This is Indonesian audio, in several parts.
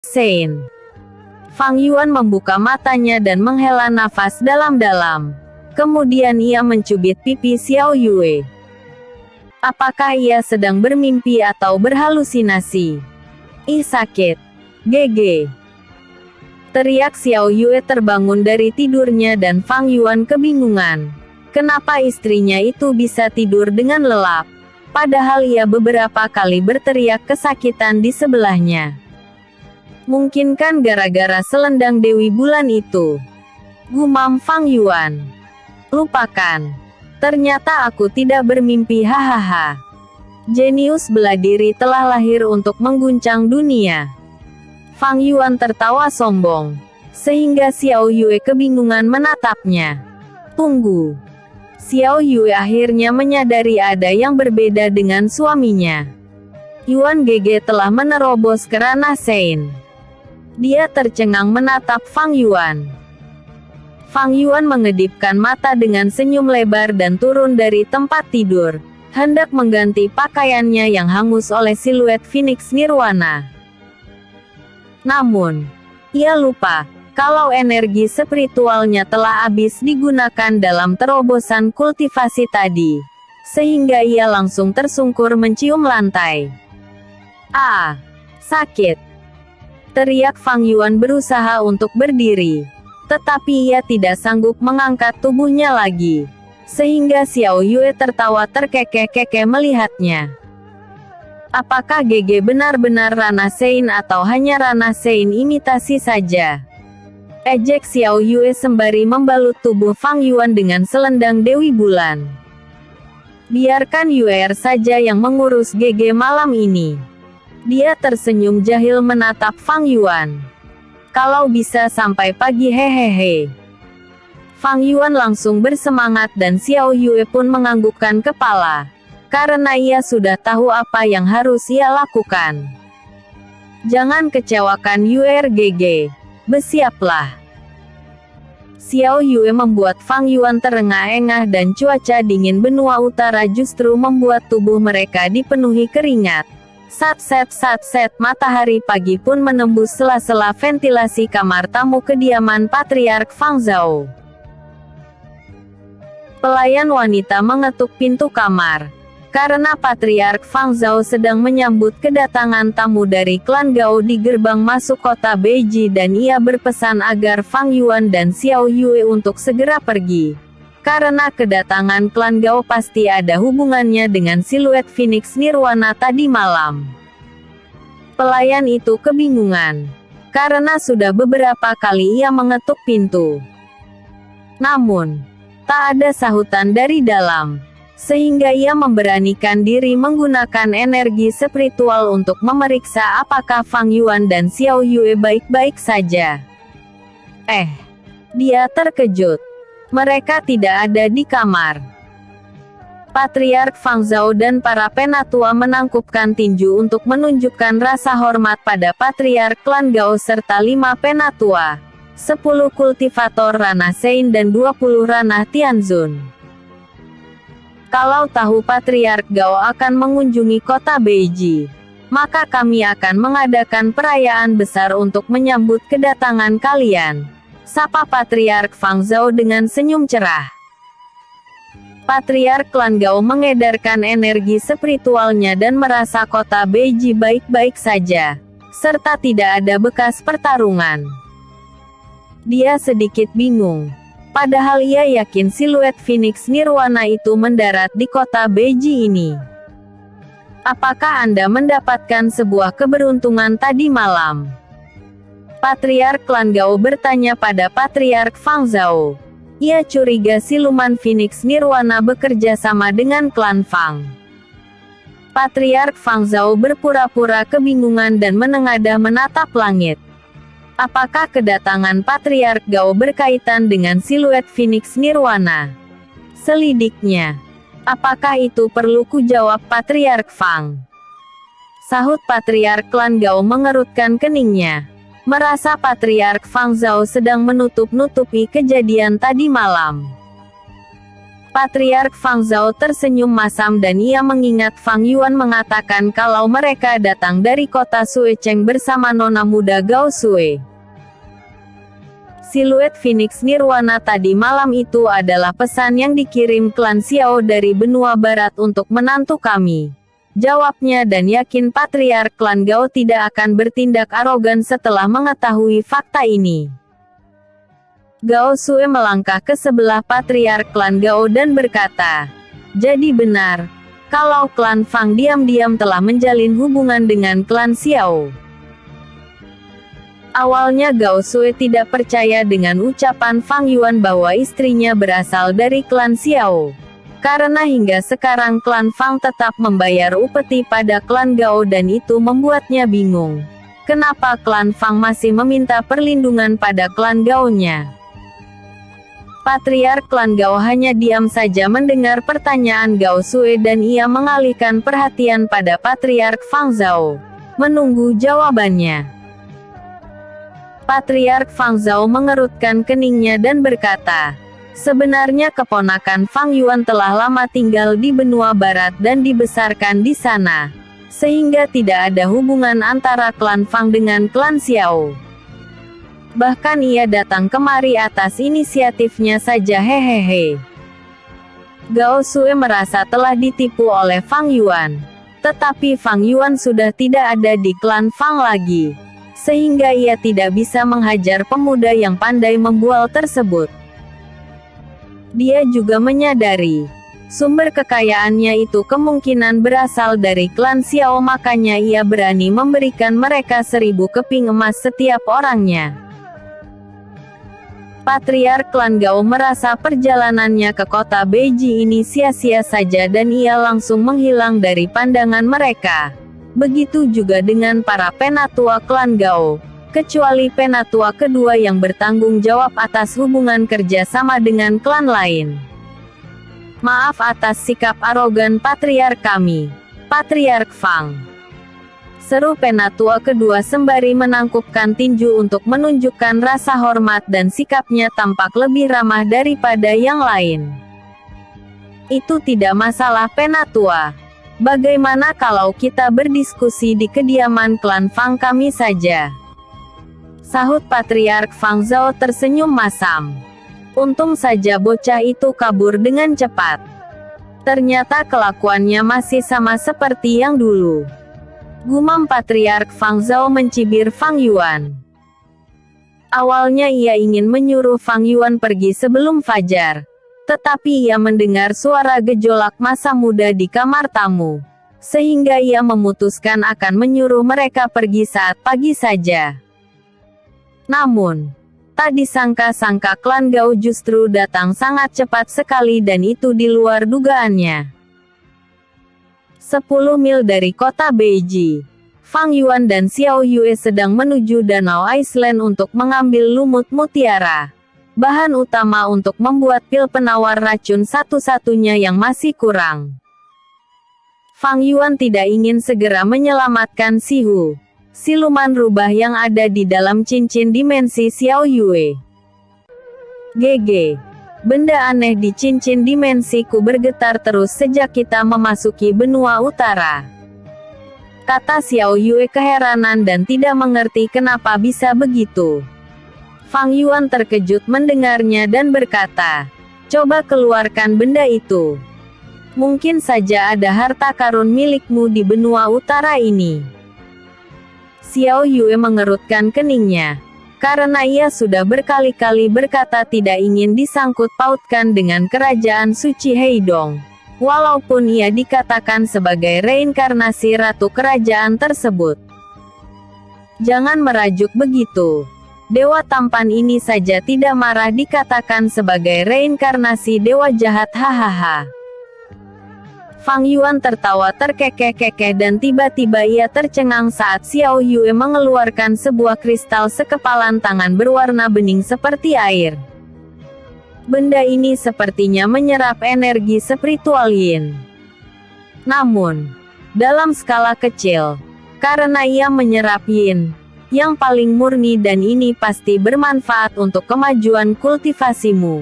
Sein. Fang Yuan membuka matanya dan menghela nafas dalam-dalam. Kemudian ia mencubit pipi Xiao Yue. Apakah ia sedang bermimpi atau berhalusinasi? Ih sakit. GG. Teriak Xiao Yue terbangun dari tidurnya dan Fang Yuan kebingungan. Kenapa istrinya itu bisa tidur dengan lelap? Padahal ia beberapa kali berteriak kesakitan di sebelahnya. Mungkin kan gara-gara selendang Dewi Bulan itu. Gumam Fang Yuan. Lupakan. Ternyata aku tidak bermimpi, hahaha. Jenius bela diri telah lahir untuk mengguncang dunia. Fang Yuan tertawa sombong. Sehingga Xiao Yue kebingungan menatapnya. Tunggu. Xiao Yue akhirnya menyadari ada yang berbeda dengan suaminya. Yuan GG telah menerobos ke ranah Sein. Dia tercengang menatap Fang Yuan. Fang Yuan mengedipkan mata dengan senyum lebar dan turun dari tempat tidur, hendak mengganti pakaiannya yang hangus oleh siluet Phoenix Nirwana. Namun, ia lupa, kalau energi spiritualnya telah habis digunakan dalam terobosan kultivasi tadi. Sehingga ia langsung tersungkur mencium lantai. Ah, sakit. Teriak Fang Yuan berusaha untuk berdiri. Tetapi ia tidak sanggup mengangkat tubuhnya lagi. Sehingga Xiao Yue tertawa terkekeh-kekeh melihatnya. Apakah GG benar-benar ranah Sein atau hanya ranah Sein imitasi saja? Ejek Xiao Yue sembari membalut tubuh Fang Yuan dengan selendang Dewi Bulan. Biarkan Yue saja yang mengurus GG malam ini. Dia tersenyum jahil menatap Fang Yuan. Kalau bisa sampai pagi, hehehe. Fang Yuan langsung bersemangat dan Xiao Yue pun menganggukkan kepala. Karena ia sudah tahu apa yang harus ia lakukan. Jangan kecewakan URGG. Bersiaplah. Xiao Yue membuat Fang Yuan terengah-engah dan cuaca dingin benua utara justru membuat tubuh mereka dipenuhi keringat. Sat-set matahari pagi pun menembus sela-sela ventilasi kamar tamu kediaman Patriark Fang Zhao. Pelayan wanita mengetuk pintu kamar. Karena Patriark Fang Zhao sedang menyambut kedatangan tamu dari klan Gao di gerbang masuk kota Beiji dan ia berpesan agar Fang Yuan dan Xiao Yue untuk segera pergi. Karena kedatangan klan Gao pasti ada hubungannya dengan siluet Phoenix Nirwana tadi malam. Pelayan itu kebingungan. Karena sudah beberapa kali ia mengetuk pintu. Namun, tak ada sahutan dari dalam. Sehingga ia memberanikan diri menggunakan energi spiritual untuk memeriksa apakah Fang Yuan dan Xiao Yue baik-baik saja. Dia terkejut. Mereka tidak ada di kamar. Patriark Fang Zhao dan para penatua menangkupkan tinju untuk menunjukkan rasa hormat pada Patriark klan Gao serta 5 penatua, 10 kultivator ranah Sein dan 20 ranah Tianzun. Kalau tahu Patriark Gao akan mengunjungi kota Beiji, maka kami akan mengadakan perayaan besar untuk menyambut kedatangan kalian. Sapa Patriark Fang Zhao dengan senyum cerah. Patriark klan Gao mengedarkan energi spiritualnya dan merasa kota Beiji baik-baik saja, serta tidak ada bekas pertarungan. Dia sedikit bingung. Padahal ia yakin siluet Phoenix Nirwana itu mendarat di kota Beiji ini. Apakah Anda mendapatkan sebuah keberuntungan tadi malam? Patriark klan Gao bertanya pada Patriark Fang Zhao. Ia curiga siluman Phoenix Nirwana bekerja sama dengan klan Fang. Patriark Fang Zhao berpura-pura kebingungan dan menengadah menatap langit. Apakah kedatangan Patriark Gao berkaitan dengan siluet Phoenix Nirwana? Selidiknya. Apakah itu perlu kujawab Patriark Fang? Sahut Patriark klan Gao mengerutkan keningnya. Merasa Patriark Fang Zhao sedang menutup-nutupi kejadian tadi malam. Patriark Fang Zhao tersenyum masam dan ia mengingat Fang Yuan mengatakan kalau mereka datang dari kota Suecheng bersama nona muda Gao Sue. Siluet Phoenix Nirwana tadi malam itu adalah pesan yang dikirim klan Xiao dari benua barat untuk menantu kami. Jawabnya dan yakin Patriark klan Gao tidak akan bertindak arogan setelah mengetahui fakta ini. Gao Sue melangkah ke sebelah Patriark klan Gao dan berkata, "Jadi benar, kalau klan Fang diam-diam telah menjalin hubungan dengan klan Xiao." Awalnya Gao Sue tidak percaya dengan ucapan Fang Yuan bahwa istrinya berasal dari klan Xiao. Karena hingga sekarang klan Fang tetap membayar upeti pada klan Gao dan itu membuatnya bingung. Kenapa klan Fang masih meminta perlindungan pada klan Gao-nya? Patriark klan Gao hanya diam saja mendengar pertanyaan Gao Sue dan ia mengalihkan perhatian pada Patriark Fang Zhao, menunggu jawabannya. Patriark Fang Zhao mengerutkan keningnya dan berkata, "Sebenarnya keponakan Fang Yuan telah lama tinggal di benua barat dan dibesarkan di sana, sehingga tidak ada hubungan antara klan Fang dengan klan Xiao. Bahkan ia datang kemari atas inisiatifnya saja hehehe." Gao Sue merasa telah ditipu oleh Fang Yuan. Tetapi Fang Yuan sudah tidak ada di klan Fang lagi. Sehingga ia tidak bisa menghajar pemuda yang pandai membual tersebut. Dia juga menyadari, sumber kekayaannya itu kemungkinan berasal dari klan Xiao, makanya ia berani memberikan mereka 1000 keping emas setiap orangnya. Patriark klan Gao merasa perjalanannya ke kota Beiji ini sia-sia saja dan ia langsung menghilang dari pandangan mereka. Begitu juga dengan para penatua klan Gao, kecuali penatua kedua yang bertanggung jawab atas hubungan kerja sama dengan klan lain. "Maaf atas sikap arogan Patriark kami, Patriark Fang," seru penatua kedua sembari menangkupkan tinju untuk menunjukkan rasa hormat dan sikapnya tampak lebih ramah daripada yang lain. "Itu tidak masalah penatua. Bagaimana kalau kita berdiskusi di kediaman klan Fang kami saja?" sahut Patriark Fang Zhao tersenyum masam. Untung saja bocah itu kabur dengan cepat. Ternyata kelakuannya masih sama seperti yang dulu. Gumam Patriark Fang Zhao mencibir Fang Yuan. Awalnya ia ingin menyuruh Fang Yuan pergi sebelum fajar. Tetapi ia mendengar suara gejolak masa muda di kamar tamu. Sehingga ia memutuskan akan menyuruh mereka pergi saat pagi saja. Namun, tak disangka-sangka klan Gao justru datang sangat cepat sekali dan itu di luar dugaannya. 10 mil dari kota Beiji, Fang Yuan dan Xiao Yue sedang menuju Danau Iceland untuk mengambil lumut mutiara. Bahan utama untuk membuat pil penawar racun satu-satunya yang masih kurang. Fang Yuan tidak ingin segera menyelamatkan Si Hu, siluman rubah yang ada di dalam cincin dimensi Xiao Yue. GG. Benda aneh di cincin dimensiku bergetar terus sejak kita memasuki benua utara, kata Xiao Yue keheranan dan tidak mengerti kenapa bisa begitu. Fang Yuan terkejut mendengarnya dan berkata, "Coba keluarkan benda itu. Mungkin saja ada harta karun milikmu di benua utara ini." Xiao Yue mengerutkan keningnya. Karena ia sudah berkali-kali berkata tidak ingin disangkut pautkan dengan kerajaan suci Heidong. Walaupun ia dikatakan sebagai reinkarnasi ratu kerajaan tersebut. Jangan merajuk begitu. Dewa tampan ini saja tidak marah dikatakan sebagai reinkarnasi dewa jahat hahaha. Fang Yuan tertawa terkekeh-kekeh dan tiba-tiba ia tercengang saat Xiao Yue mengeluarkan sebuah kristal sekepalan tangan berwarna bening seperti air. Benda ini sepertinya menyerap energi spiritual Yin. Namun, dalam skala kecil, karena ia menyerap Yin, yang paling murni dan ini pasti bermanfaat untuk kemajuan kultivasimu.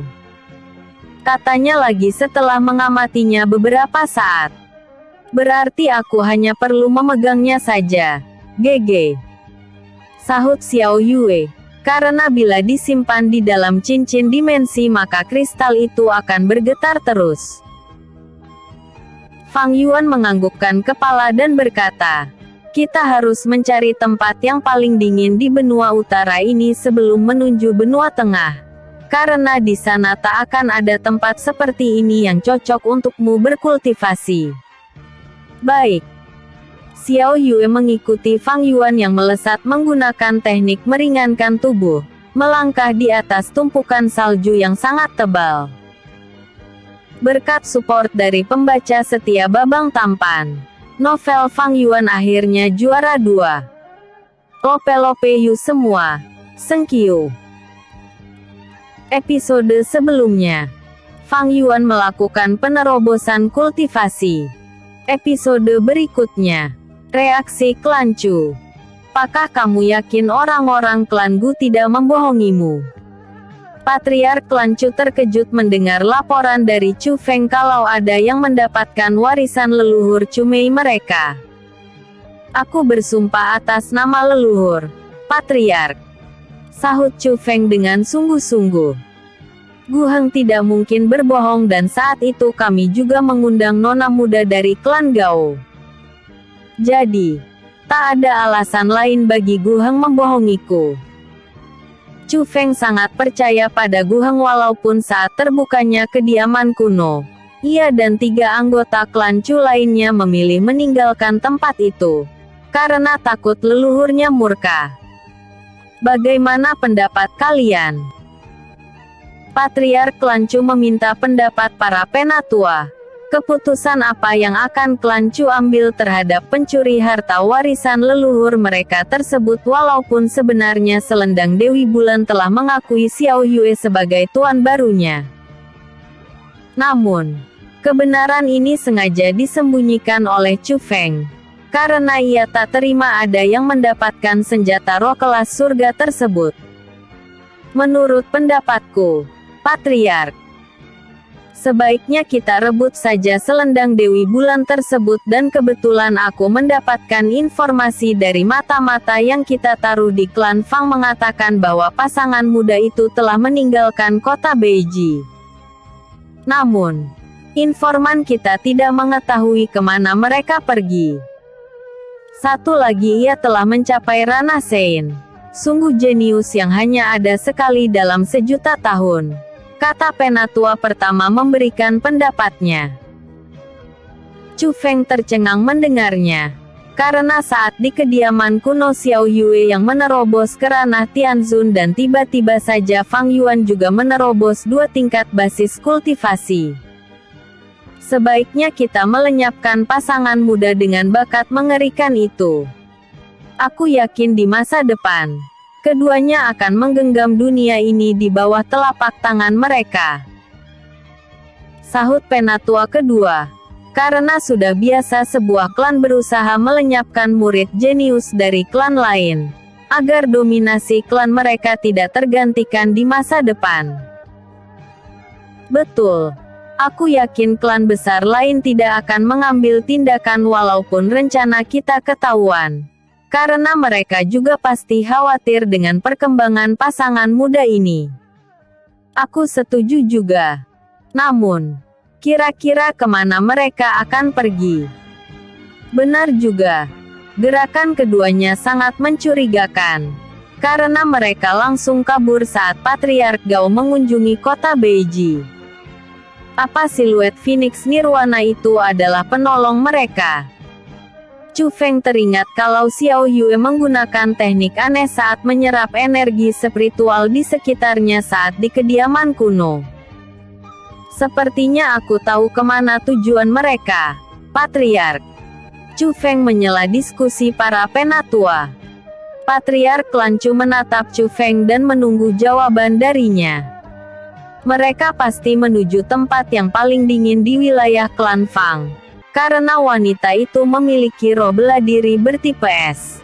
Katanya lagi setelah mengamatinya beberapa saat. Berarti aku hanya perlu memegangnya saja. GG. Sahut Xiao Yue. Karena bila disimpan di dalam cincin dimensi maka kristal itu akan bergetar terus. Fang Yuan menganggukkan kepala dan berkata, kita harus mencari tempat yang paling dingin di benua utara ini sebelum menuju benua tengah. Karena di sana tak akan ada tempat seperti ini yang cocok untukmu berkultivasi. Baik. Xiao Yue mengikuti Fang Yuan yang melesat menggunakan teknik meringankan tubuh, melangkah di atas tumpukan salju yang sangat tebal. Berkat support dari pembaca setia Babang Tampan, novel Fang Yuan akhirnya juara 2. Lope-lope you semua. Thank you. Episode sebelumnya, Fang Yuan melakukan penerobosan kultivasi. Episode berikutnya, reaksi klan Chu. Apakah kamu yakin orang-orang klan Gu tidak membohongimu? Patriark klan Chu terkejut mendengar laporan dari Chu Feng kalau ada yang mendapatkan warisan leluhur Chu Mei mereka. Aku bersumpah atas nama leluhur, Patriark. Sahut Chu Feng dengan sungguh-sungguh. Gu Heng tidak mungkin berbohong dan saat itu kami juga mengundang nona muda dari klan Gao. Jadi, tak ada alasan lain bagi Gu Heng membohongiku. Chu Feng sangat percaya pada Gu Heng walaupun saat terbukanya kediaman kuno, ia dan 3 anggota klan Chu lainnya memilih meninggalkan tempat itu, karena takut leluhurnya murka. Bagaimana pendapat kalian? Patriark klan Chu meminta pendapat para penatua. Keputusan apa yang akan klan Chu ambil terhadap pencuri harta warisan leluhur mereka tersebut walaupun sebenarnya selendang Dewi Bulan telah mengakui Xiao Yue sebagai tuan barunya. Namun, kebenaran ini sengaja disembunyikan oleh Chu Feng. Karena ia tak terima ada yang mendapatkan senjata roh kelas surga tersebut. Menurut pendapatku, Patriark, sebaiknya kita rebut saja selendang Dewi Bulan tersebut dan kebetulan aku mendapatkan informasi dari mata-mata yang kita taruh di klan Fang mengatakan bahwa pasangan muda itu telah meninggalkan kota Beiji. Namun, informan kita tidak mengetahui kemana mereka pergi. Satu lagi ia telah mencapai ranah Sein. Sungguh jenius yang hanya ada sekali dalam sejuta tahun. Kata penatua pertama memberikan pendapatnya. Chu Feng tercengang mendengarnya. Karena saat di kediaman kuno Xiao Yue yang menerobos ke ranah Tianzun dan tiba-tiba saja Fang Yuan juga menerobos 2 tingkat basis kultivasi. Sebaiknya kita melenyapkan pasangan muda dengan bakat mengerikan itu. Aku yakin di masa depan, keduanya akan menggenggam dunia ini di bawah telapak tangan mereka. Sahut penatua kedua. Karena sudah biasa sebuah klan berusaha melenyapkan murid jenius dari klan lain, agar dominasi klan mereka tidak tergantikan di masa depan. Betul. Aku yakin klan besar lain tidak akan mengambil tindakan walaupun rencana kita ketahuan. Karena mereka juga pasti khawatir dengan perkembangan pasangan muda ini. Aku setuju juga. Namun, kira-kira kemana mereka akan pergi? Benar juga. Gerakan keduanya sangat mencurigakan. Karena mereka langsung kabur saat Patriark Gao mengunjungi kota Beiji. Apa siluet Phoenix Nirwana itu adalah penolong mereka? Chu Feng teringat kalau Xiao Yue menggunakan teknik aneh saat menyerap energi spiritual di sekitarnya saat di kediaman kuno. Sepertinya aku tahu kemana tujuan mereka, Patriark. Chu Feng menyela diskusi para penatua. Patriark klan Chu menatap Chu Feng dan menunggu jawaban darinya. Mereka pasti menuju tempat yang paling dingin di wilayah klan Fang. Karena wanita itu memiliki roh bela diri bertipe S.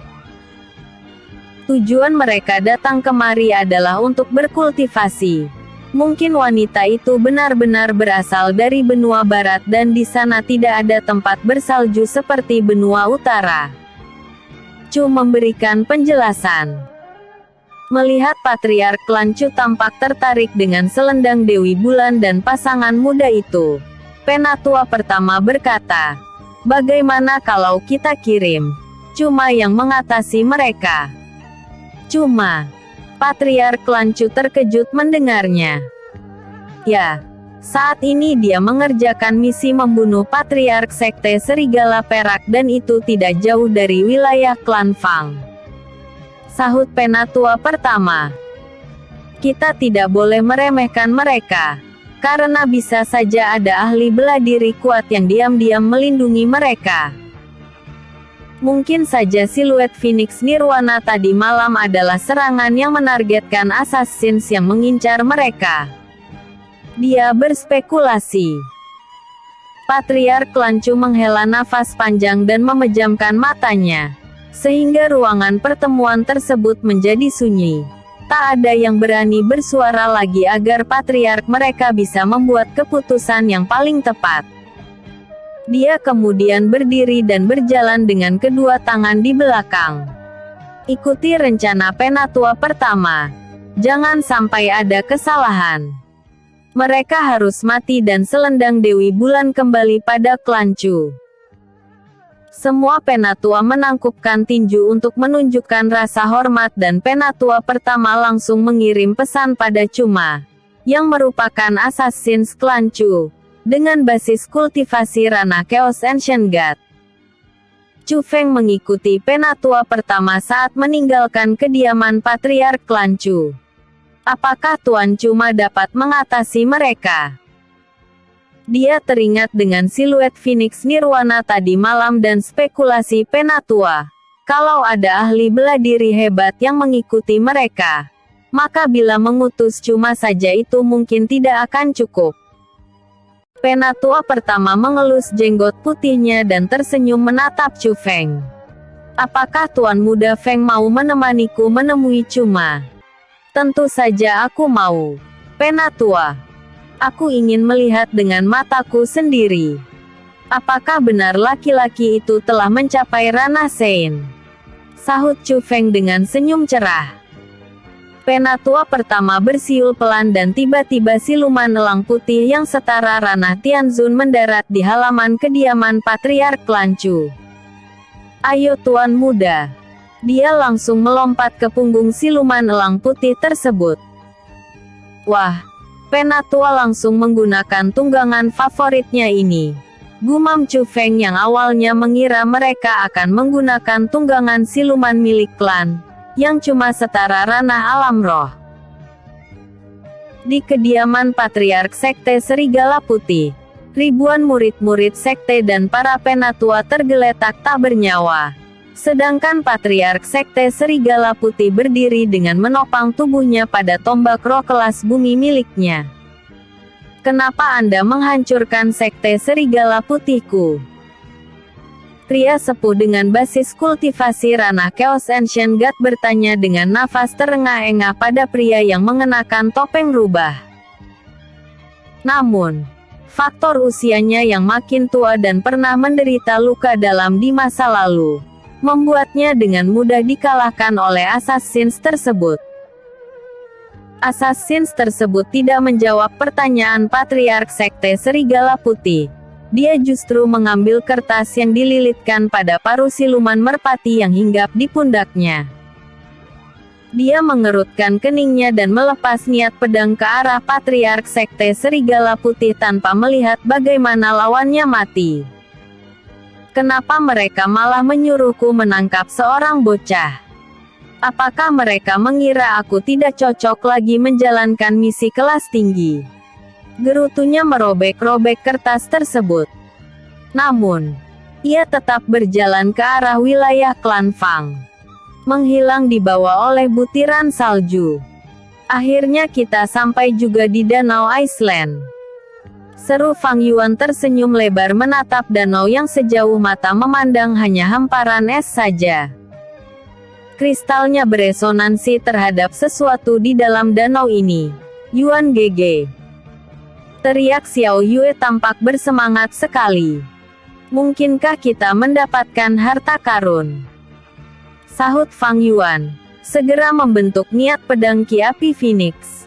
Tujuan mereka datang kemari adalah untuk berkultivasi. Mungkin wanita itu benar-benar berasal dari benua barat dan di sana tidak ada tempat bersalju seperti benua utara. Chu memberikan penjelasan. Melihat Patriark klan Chu tampak tertarik dengan selendang Dewi Bulan dan pasangan muda itu, Penatua pertama berkata, "Bagaimana kalau kita kirim Cuma yang mengatasi mereka?" Cuma. Patriark klan Chu terkejut mendengarnya. Ya, saat ini dia mengerjakan misi membunuh Patriark Sekte Serigala Perak dan itu tidak jauh dari wilayah klan Fang. Sahut Penatua pertama. Kita tidak boleh meremehkan mereka, karena bisa saja ada ahli bela diri kuat yang diam-diam melindungi mereka. Mungkin saja siluet Phoenix Nirwana tadi malam adalah serangan yang menargetkan Assassins yang mengincar mereka. Dia berspekulasi. Patriark klan Chu menghela nafas panjang dan memejamkan matanya, sehingga ruangan pertemuan tersebut menjadi sunyi. Tak ada yang berani bersuara lagi agar Patriark mereka bisa membuat keputusan yang paling tepat. Dia kemudian berdiri dan berjalan dengan kedua tangan di belakang. Ikuti rencana Penatua pertama. Jangan sampai ada kesalahan. Mereka harus mati dan selendang Dewi Bulan kembali pada klan Chu. Semua Penatua menangkupkan tinju untuk menunjukkan rasa hormat dan Penatua pertama langsung mengirim pesan pada Cuma, yang merupakan Assassins klan Chu, dengan basis kultivasi ranah Chaos Ancient God. Chu Feng mengikuti Penatua pertama saat meninggalkan kediaman Patriark klan Chu. Apakah Tuan Cuma dapat mengatasi mereka? Dia teringat dengan siluet Phoenix Nirwana tadi malam dan spekulasi Penatua. Kalau ada ahli bela diri hebat yang mengikuti mereka, maka bila mengutus Cuma saja itu mungkin tidak akan cukup. Penatua pertama mengelus jenggot putihnya dan tersenyum menatap Chu Feng. Apakah Tuan Muda Feng mau menemaniku menemui Cuma? Tentu saja aku mau. Penatua. Aku ingin melihat dengan mataku sendiri. Apakah benar laki-laki itu telah mencapai ranah Sein? Sahut Chu Feng dengan senyum cerah. Penatua pertama bersiul pelan dan tiba-tiba siluman elang putih yang setara ranah Tianzun mendarat di halaman kediaman Patriark klan Chu. Ayo Tuan Muda. Dia langsung melompat ke punggung siluman elang putih tersebut. Wah, Penatua langsung menggunakan tunggangan favoritnya ini. Gumam Chu Feng yang awalnya mengira mereka akan menggunakan tunggangan siluman milik klan, yang cuma setara ranah alam roh. Di kediaman Patriark Sekte Serigala Putih, ribuan murid-murid sekte dan para penatua tergeletak tak bernyawa. Sedangkan Patriark Sekte Serigala Putih berdiri dengan menopang tubuhnya pada tombak roh kelas bumi miliknya. Kenapa Anda menghancurkan Sekte Serigala Putihku? Pria sepuh dengan basis kultivasi ranah Chaos Ancient God bertanya dengan nafas terengah-engah pada pria yang mengenakan topeng rubah. Namun, faktor usianya yang makin tua dan pernah menderita luka dalam di masa lalu, membuatnya dengan mudah dikalahkan oleh Assassins tersebut. Assassins tersebut tidak menjawab pertanyaan Patriark Sekte Serigala Putih. Dia justru mengambil kertas yang dililitkan pada paruh siluman merpati yang hinggap di pundaknya. Dia mengerutkan keningnya dan melepas niat pedang ke arah Patriark Sekte Serigala Putih tanpa melihat bagaimana lawannya mati. Kenapa mereka malah menyuruhku menangkap seorang bocah? Apakah mereka mengira aku tidak cocok lagi menjalankan misi kelas tinggi? Gerutunya merobek-robek kertas tersebut. Namun, ia tetap berjalan ke arah wilayah klan Fang, menghilang dibawa oleh butiran salju. Akhirnya kita sampai juga di Danau Iceland. Seru Fang Yuan tersenyum lebar menatap danau yang sejauh mata memandang hanya hamparan es saja. Kristalnya beresonansi terhadap sesuatu di dalam danau ini, Yuan GG. Teriak Xiao Yue tampak bersemangat sekali. Mungkinkah kita mendapatkan harta karun? Sahut Fang Yuan. Segera membentuk niat pedang Ki Api Phoenix.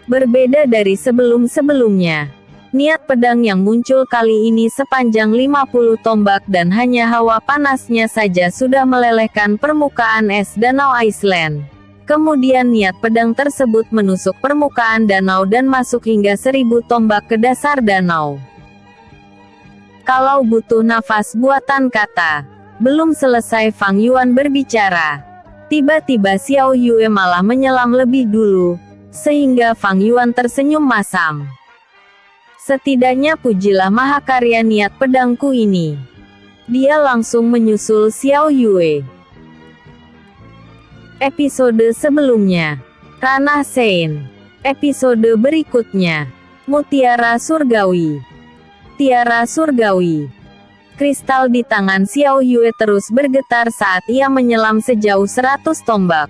Berbeda dari sebelum-sebelumnya. Niat pedang yang muncul kali ini sepanjang 50 tombak dan hanya hawa panasnya saja sudah melelehkan permukaan es Danau Iceland. Kemudian niat pedang tersebut menusuk permukaan danau dan masuk hingga 1000 tombak ke dasar danau. Kalau butuh nafas buatan kata. Belum selesai Fang Yuan berbicara. Tiba-tiba Xiao Yue malah menyelam lebih dulu. Sehingga Fang Yuan tersenyum masam. Setidaknya pujilah mahakarya niat pedangku ini. Dia langsung menyusul Xiao Yue. Episode sebelumnya, Ranah Sein. Episode berikutnya, Mutiara Surgawi. Tiara Surgawi. Kristal di tangan Xiao Yue terus bergetar saat ia menyelam sejauh 100 tombak.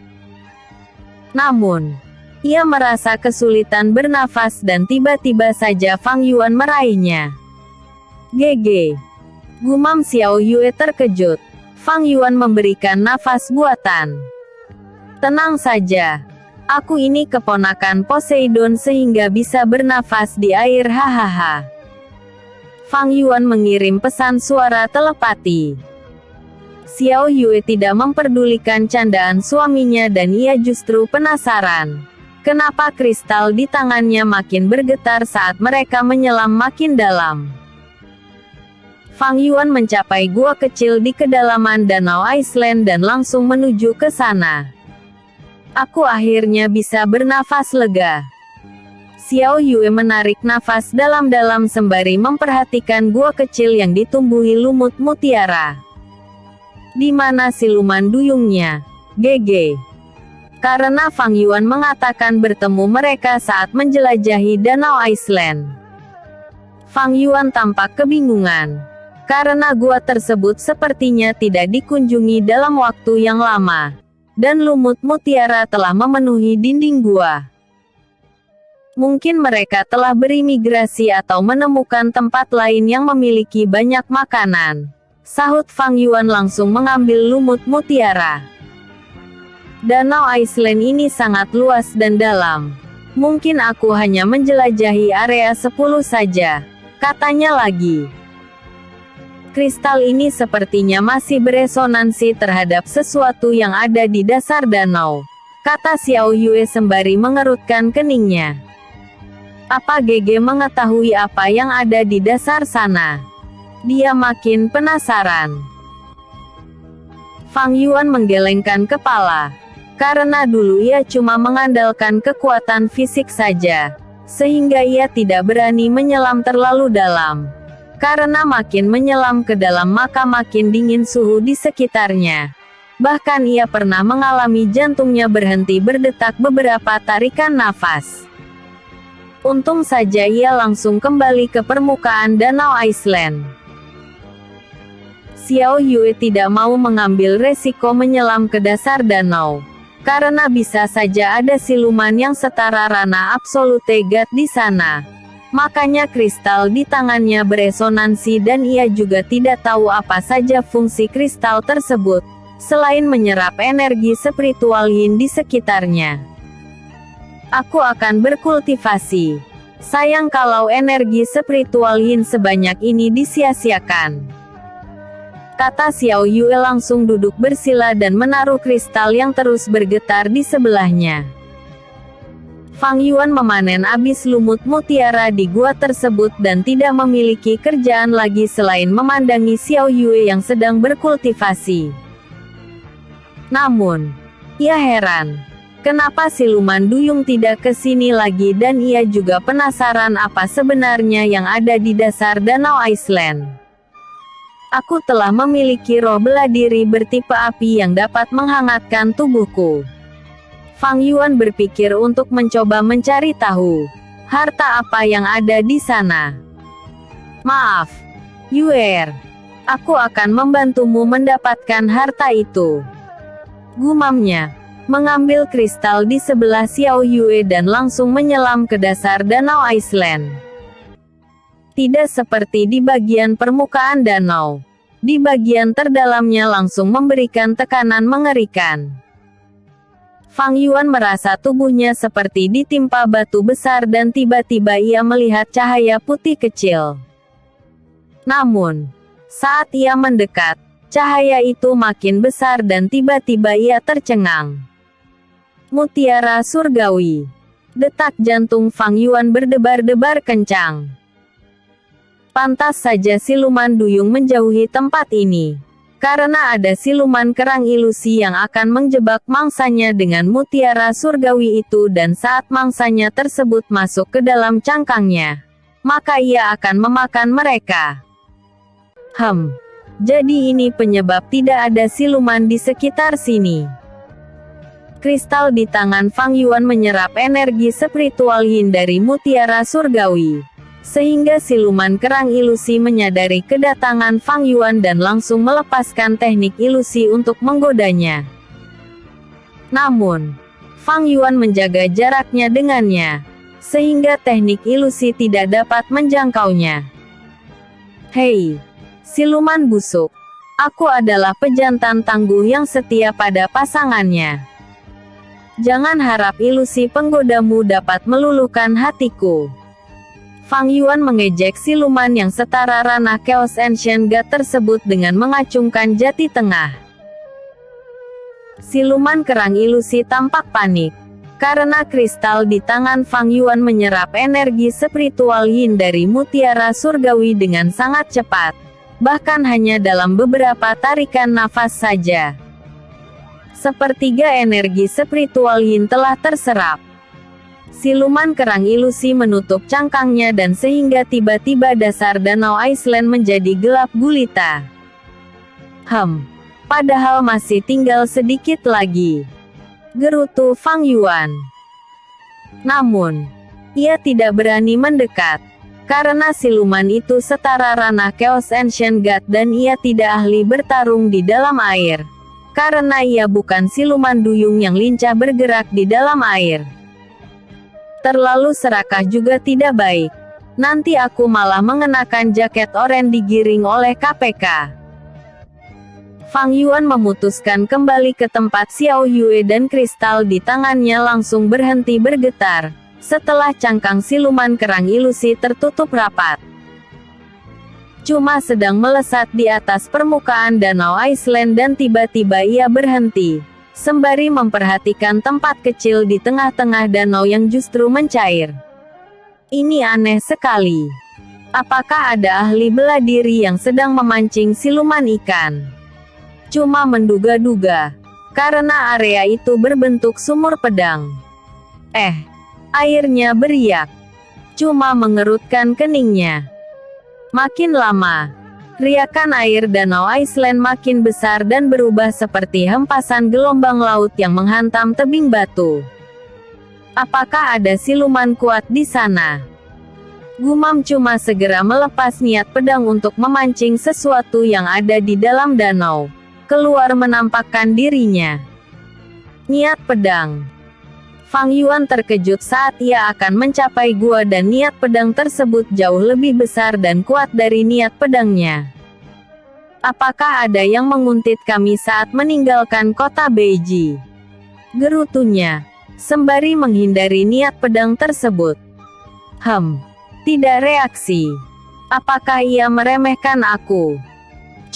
Namun, ia merasa kesulitan bernafas dan tiba-tiba saja Fang Yuan meraihnya. GG. Gumam Xiao Yue terkejut. Fang Yuan memberikan nafas buatan. Tenang saja. Aku ini keponakan Poseidon sehingga bisa bernafas di air hahaha. Fang Yuan mengirim pesan suara telepati. Xiao Yue tidak memperdulikan candaan suaminya dan ia justru penasaran. Kenapa kristal di tangannya makin bergetar saat mereka menyelam makin dalam. Fang Yuan mencapai gua kecil di kedalaman Danau Iceland dan langsung menuju ke sana. Aku akhirnya bisa bernafas lega. Xiao Yue menarik nafas dalam-dalam sembari memperhatikan gua kecil yang ditumbuhi lumut mutiara. Di mana siluman duyungnya? GG. Karena Fang Yuan mengatakan bertemu mereka saat menjelajahi Danau Iceland. Fang Yuan tampak kebingungan. Karena gua tersebut sepertinya tidak dikunjungi dalam waktu yang lama. Dan lumut mutiara telah memenuhi dinding gua. Mungkin mereka telah berimigrasi atau menemukan tempat lain yang memiliki banyak makanan. Sahut Fang Yuan langsung mengambil lumut mutiara. Danau Iceland ini sangat luas dan dalam. Mungkin aku hanya menjelajahi area 10 saja. Katanya lagi. Kristal ini sepertinya masih beresonansi terhadap sesuatu yang ada di dasar danau. Kata Xiao Yue sembari mengerutkan keningnya. Apa GG mengetahui apa yang ada di dasar sana? Dia makin penasaran. Fang Yuan menggelengkan kepala. Karena dulu ia cuma mengandalkan kekuatan fisik saja. Sehingga ia tidak berani menyelam terlalu dalam. Karena makin menyelam ke dalam maka makin dingin suhu di sekitarnya. Bahkan ia pernah mengalami jantungnya berhenti berdetak beberapa tarikan nafas. Untung saja ia langsung kembali ke permukaan Danau Iceland. Xiao Yue tidak mau mengambil resiko menyelam ke dasar danau. Karena bisa saja ada siluman yang setara Ranah Absolute God di sana. Makanya kristal di tangannya beresonansi dan ia juga tidak tahu apa saja fungsi kristal tersebut, selain menyerap energi spiritual yin di sekitarnya. Aku akan berkultivasi. Sayang kalau energi spiritual yin sebanyak ini disia-siakan. Kata Xiao Yue langsung duduk bersila dan menaruh kristal yang terus bergetar di sebelahnya. Fang Yuan memanen habis lumut mutiara di gua tersebut dan tidak memiliki kerjaan lagi selain memandangi Xiao Yue yang sedang berkultivasi. Namun, ia heran. Kenapa siluman duyung tidak ke sini lagi dan ia juga penasaran apa sebenarnya yang ada di dasar Danau Iceland. Aku telah memiliki roh bela diri bertipe api yang dapat menghangatkan tubuhku. Fang Yuan berpikir untuk mencoba mencari tahu harta apa yang ada di sana. Maaf, Yue, aku akan membantumu mendapatkan harta itu. Gumamnya. mengambil kristal di sebelah Xiao Yue dan langsung menyelam ke dasar danau Iceland. Tidak seperti di bagian permukaan danau. Di bagian terdalamnya langsung memberikan tekanan mengerikan. Fang Yuan merasa tubuhnya seperti ditimpa batu besar dan tiba-tiba ia melihat cahaya putih kecil. Namun, saat ia mendekat, cahaya itu makin besar dan tiba-tiba ia tercengang. Mutiara surgawi. Detak jantung Fang Yuan berdebar-debar kencang. Pantas saja siluman duyung menjauhi tempat ini. Karena ada siluman kerang ilusi yang akan menjebak mangsanya dengan mutiara surgawi itu dan saat mangsanya tersebut masuk ke dalam cangkangnya, maka ia akan memakan mereka. Jadi ini penyebab tidak ada siluman di sekitar sini. Kristal di tangan Fang Yuan menyerap energi spiritual yin dari mutiara surgawi. Sehingga siluman kerang ilusi menyadari kedatangan Fang Yuan dan langsung melepaskan teknik ilusi untuk menggodanya. Namun, Fang Yuan menjaga jaraknya dengannya, sehingga teknik ilusi tidak dapat menjangkaunya. Hei, siluman busuk, aku adalah pejantan tangguh yang setia pada pasangannya. Jangan harap ilusi penggodamu dapat meluluhkan hatiku. Fang Yuan mengejek siluman yang setara ranah Chaos Ancient God tersebut dengan mengacungkan jati tengah. Siluman kerang ilusi tampak panik, karena kristal di tangan Fang Yuan menyerap energi spiritual yin dari mutiara surgawi dengan sangat cepat, bahkan hanya dalam beberapa tarikan nafas saja. Sepertiga energi spiritual yin telah terserap. Siluman kerang ilusi menutup cangkangnya dan sehingga tiba-tiba dasar danau Iceland menjadi gelap gulita. Padahal masih tinggal sedikit lagi, gerutu Fang Yuan. Namun, ia tidak berani mendekat, karena siluman itu setara ranah Chaos Ancient God dan ia tidak ahli bertarung di dalam air. Karena ia bukan siluman duyung yang lincah bergerak di dalam air. Terlalu serakah juga tidak baik. Nanti aku malah mengenakan jaket oranye digiring oleh KPK. Fang Yuan memutuskan kembali ke tempat Xiao Yue dan kristal di tangannya langsung berhenti bergetar, setelah cangkang siluman kerang ilusi tertutup rapat. Cuma sedang melesat di atas permukaan danau Iceland dan tiba-tiba ia berhenti. Sembari memperhatikan tempat kecil di tengah-tengah danau yang justru mencair. Ini aneh sekali. Apakah ada ahli bela diri yang sedang memancing siluman ikan? Cuma menduga-duga, karena area itu berbentuk sumur pedang. Airnya beriak. Cuma mengerutkan keningnya. Makin lama, riakan air danau Iceland makin besar dan berubah seperti hempasan gelombang laut yang menghantam tebing batu. Apakah ada siluman kuat di sana? Gumam cuma segera melepas niat pedang untuk memancing sesuatu yang ada di dalam danau, keluar menampakkan dirinya. Niat pedang. Fang Yuan terkejut saat ia akan mencapai gua dan niat pedang tersebut jauh lebih besar dan kuat dari niat pedangnya. Apakah ada yang menguntit kami saat meninggalkan kota Beiji? Gerutunya, sembari menghindari niat pedang tersebut. Tidak reaksi. Apakah ia meremehkan aku?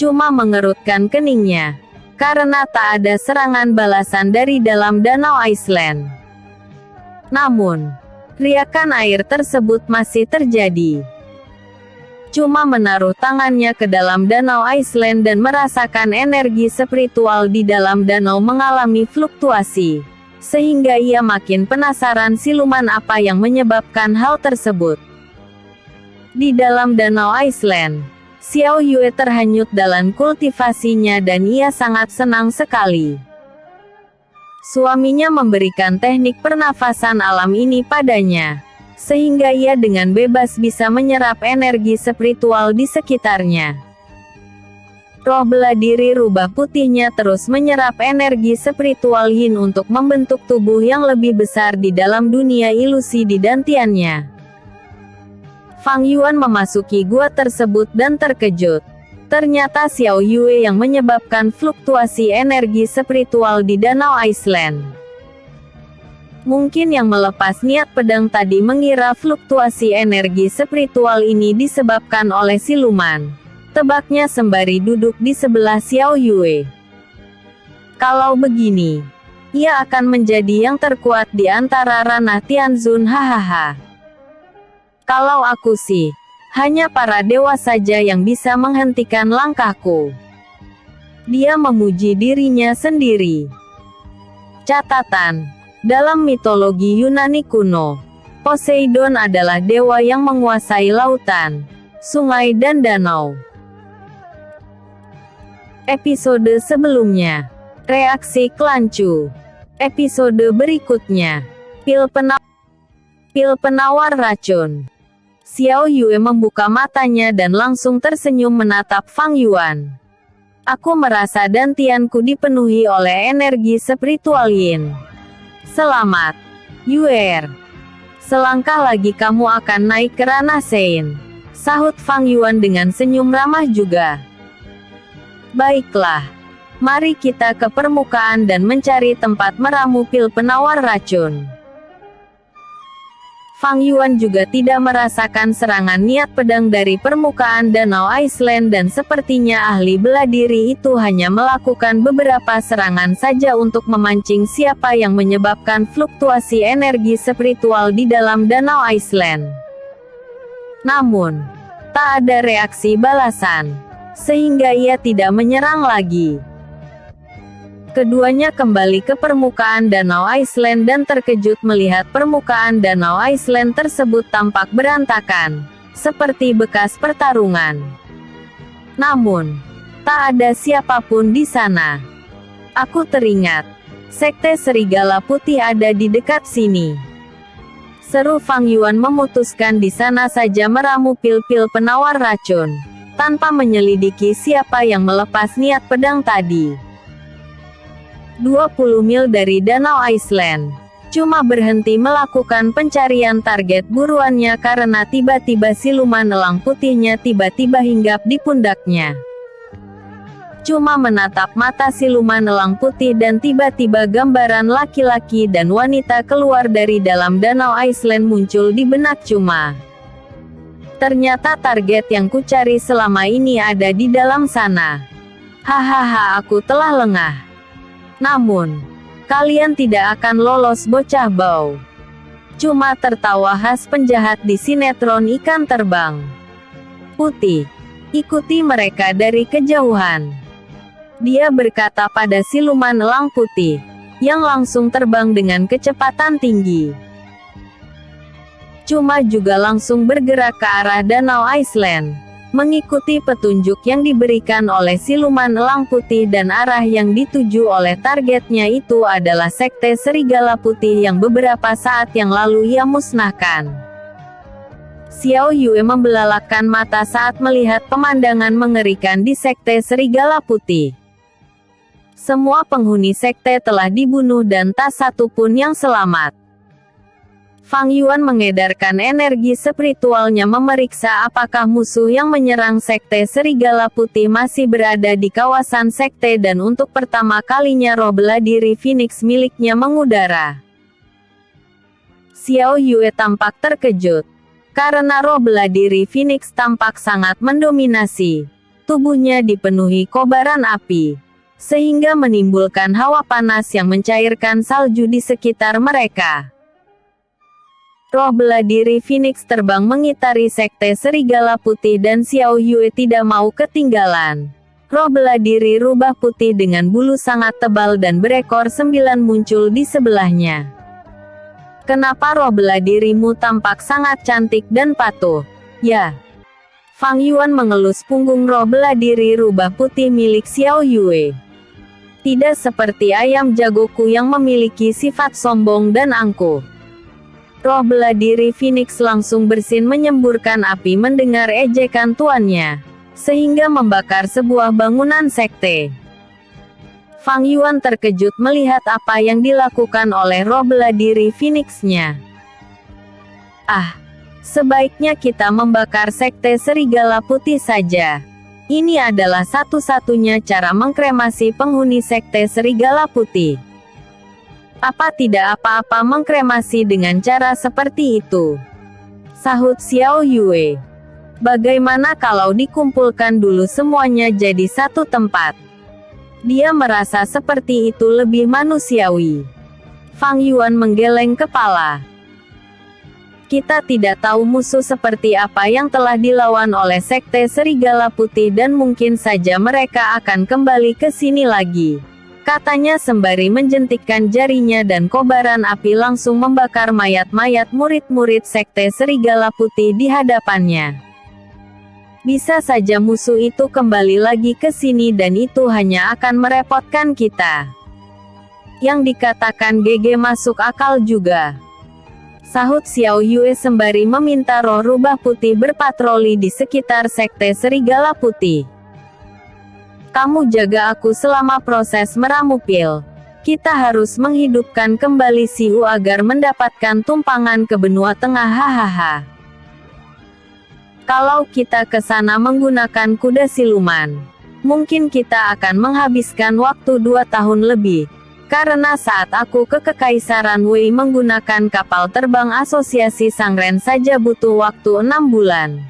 Cuma mengerutkan keningnya, karena tak ada serangan balasan dari dalam danau Iceland. Namun, riakan air tersebut masih terjadi. Cuma menaruh tangannya ke dalam danau Iceland dan merasakan energi spiritual di dalam danau mengalami fluktuasi, sehingga ia makin penasaran siluman apa yang menyebabkan hal tersebut. Di dalam danau Iceland, Xiao Yue terhanyut dalam kultivasinya dan ia sangat senang sekali. Suaminya memberikan teknik pernafasan alam ini padanya, sehingga ia dengan bebas bisa menyerap energi spiritual di sekitarnya. Roh bela diri rubah putihnya terus menyerap energi spiritual Yin untuk membentuk tubuh yang lebih besar di dalam dunia ilusi di dantiannya. Fang Yuan memasuki gua tersebut dan terkejut. Ternyata Xiao Yue yang menyebabkan fluktuasi energi spiritual di Danau Iceland. Mungkin yang melepas niat pedang tadi mengira fluktuasi energi spiritual ini disebabkan oleh siluman. Tebaknya sembari duduk di sebelah Xiao Yue. Kalau begini, ia akan menjadi yang terkuat di antara ranah Tianzun, hahaha. Kalau aku sih, hanya para dewa saja yang bisa menghentikan langkahku. Dia memuji dirinya sendiri. Catatan, dalam mitologi Yunani kuno, Poseidon adalah dewa yang menguasai lautan, sungai dan danau. Episode sebelumnya, reaksi Klancu. Episode berikutnya, pil penawar racun. Xiao Yue membuka matanya dan langsung tersenyum menatap Fang Yuan. Aku merasa dantianku dipenuhi oleh energi spiritual Yin. Selamat, Yue. Selangkah lagi kamu akan naik ke ranah Sein, sahut Fang Yuan dengan senyum ramah juga. Baiklah, mari kita ke permukaan dan mencari tempat meramu pil penawar racun. Fang Yuan juga tidak merasakan serangan niat pedang dari permukaan Danau Iceland dan sepertinya ahli bela diri itu hanya melakukan beberapa serangan saja untuk memancing siapa yang menyebabkan fluktuasi energi spiritual di dalam Danau Iceland. Namun, tak ada reaksi balasan, sehingga ia tidak menyerang lagi. Keduanya kembali ke permukaan Danau Iceland dan terkejut melihat permukaan Danau Iceland tersebut tampak berantakan, seperti bekas pertarungan. Namun, tak ada siapapun di sana. Aku teringat, Sekte Serigala Putih ada di dekat sini. Seru Fang Yuan memutuskan di sana saja meramu pil-pil penawar racun, tanpa menyelidiki siapa yang melepas niat pedang tadi. 20 mil dari Danau Iceland, cuma berhenti melakukan pencarian target buruannya karena tiba-tiba siluman elang putihnya tiba-tiba hinggap di pundaknya. Cuma menatap mata siluman elang putih dan tiba-tiba gambaran laki-laki dan wanita keluar dari dalam Danau Iceland muncul di benak Cuma. Ternyata target yang kucari selama ini ada di dalam sana. Hahaha, aku telah lengah. Namun, kalian tidak akan lolos bocah bau. Cuma tertawa khas penjahat di sinetron Ikan Terbang Putih. Ikuti mereka dari kejauhan. Dia berkata pada siluman elang putih, yang langsung terbang dengan kecepatan tinggi. Cuma juga langsung bergerak ke arah Danau Iceland, mengikuti petunjuk yang diberikan oleh siluman elang putih dan arah yang dituju oleh targetnya itu adalah Sekte Serigala Putih yang beberapa saat yang lalu ia musnahkan. Xiao Yue membelalakkan mata saat melihat pemandangan mengerikan di Sekte Serigala Putih. Semua penghuni sekte telah dibunuh dan tak satu pun yang selamat. Fang Yuan mengedarkan energi spiritualnya memeriksa apakah musuh yang menyerang Sekte Serigala Putih masih berada di kawasan sekte dan untuk pertama kalinya roh bela diri Phoenix miliknya mengudara. Xiao Yue tampak terkejut, karena roh bela diri Phoenix tampak sangat mendominasi. Tubuhnya dipenuhi kobaran api, sehingga menimbulkan hawa panas yang mencairkan salju di sekitar mereka. Roh bela diri Phoenix terbang mengitari Sekte Serigala Putih dan Xiao Yue tidak mau ketinggalan. Roh bela diri rubah putih dengan bulu sangat tebal dan berekor 9 muncul di sebelahnya. Kenapa roh bela dirimu tampak sangat cantik dan patuh? Ya. Fang Yuan mengelus punggung roh bela diri rubah putih milik Xiao Yue. Tidak seperti ayam jagoku yang memiliki sifat sombong dan angkuh. Roh bela diri Phoenix langsung bersin menyemburkan api mendengar ejekan tuannya. sehingga membakar sebuah bangunan sekte. Fang Yuan terkejut melihat apa yang dilakukan oleh roh bela diri Phoenix-nya. Sebaiknya kita membakar sekte Serigala Putih saja. Ini adalah satu-satunya cara mengkremasi penghuni sekte Serigala Putih. Apa tidak apa-apa mengkremasi dengan cara seperti itu? Sahut Xiao Yue. Bagaimana kalau dikumpulkan dulu semuanya jadi satu tempat? Dia merasa seperti itu lebih manusiawi. Fang Yuan menggeleng kepala. Kita tidak tahu musuh seperti apa yang telah dilawan oleh sekte Serigala Putih dan mungkin saja mereka akan kembali ke sini lagi. Katanya sembari menjentikkan jarinya dan kobaran api langsung membakar mayat-mayat murid-murid sekte Serigala Putih di hadapannya. Bisa saja musuh itu kembali lagi ke sini dan itu hanya akan merepotkan kita. Yang dikatakan GG masuk akal juga. Sahut Xiao Yue sembari meminta roh rubah putih berpatroli di sekitar sekte Serigala Putih. Kamu jaga aku selama proses meramu pil. Kita harus menghidupkan kembali Siu agar mendapatkan tumpangan ke benua tengah. Hahaha. Kalau kita ke sana menggunakan kuda siluman, mungkin kita akan menghabiskan waktu 2 tahun lebih. Karena saat aku ke Kekaisaran Wei menggunakan kapal terbang asosiasi Sangren saja butuh waktu 6 bulan.